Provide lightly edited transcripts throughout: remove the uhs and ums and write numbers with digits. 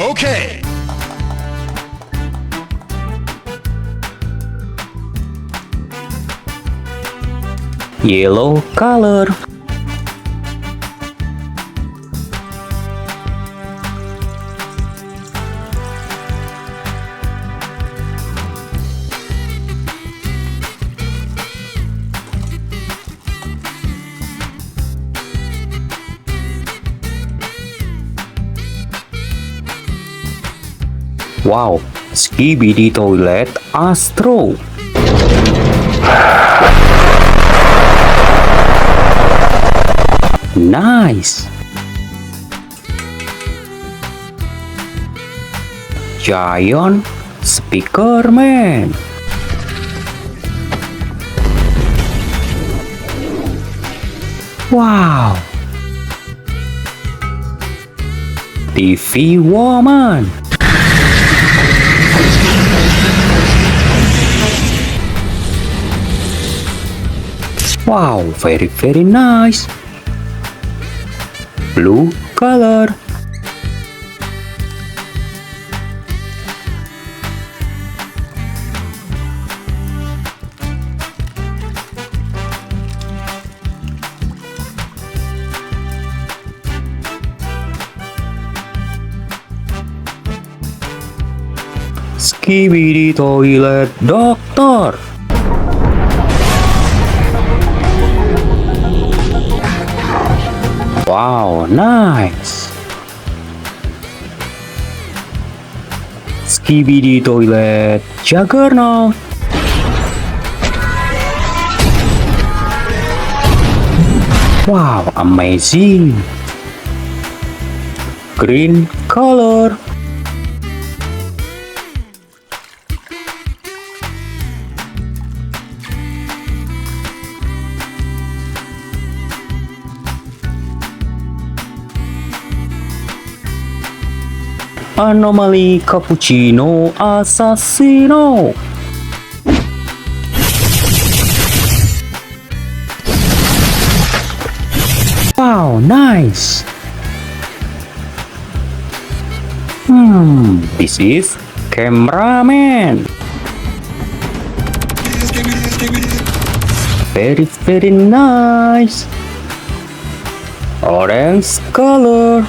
Okay. Yellow color. Wow, Skibidi Toilet Astro. Nice. Giant Speaker Man. Wow. TV Woman. Wow, very nice. Blue color. Skibidi Toilet Doctor. Wow, nice. Skibidi Toilet Juggernaut. Wow, amazing. Green color. Anomaly Cappuccino Assassino. Wow, nice. This is Cameraman. Very nice. Orange color.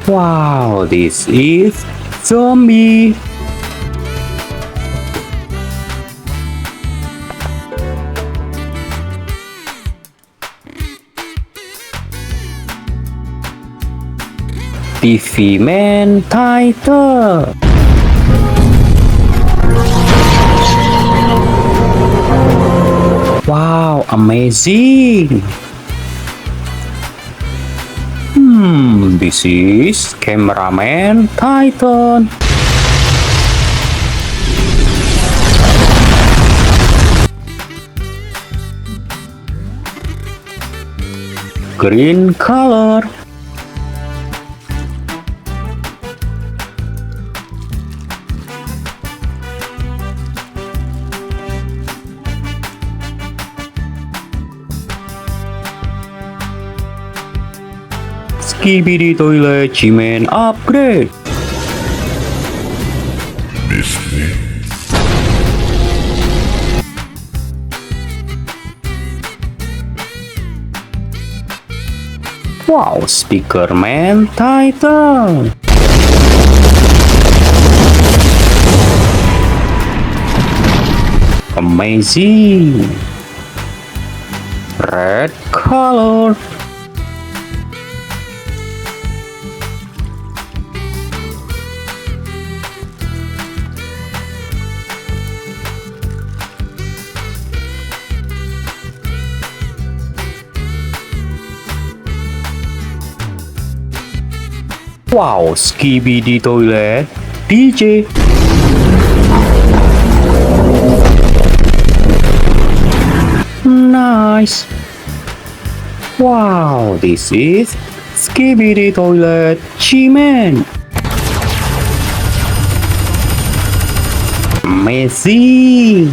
Wow, this is zombie. TV Man title. Wow, amazing. This is Cameraman Titan. Green color. Skibidi Toilet G-Man upgrade. Wow, Speaker Man Titan. Amazing. Red color. Wow, Skibidi Toilet DJ. Nice. Wow, this is Skibidi Toilet G-Man. Messi.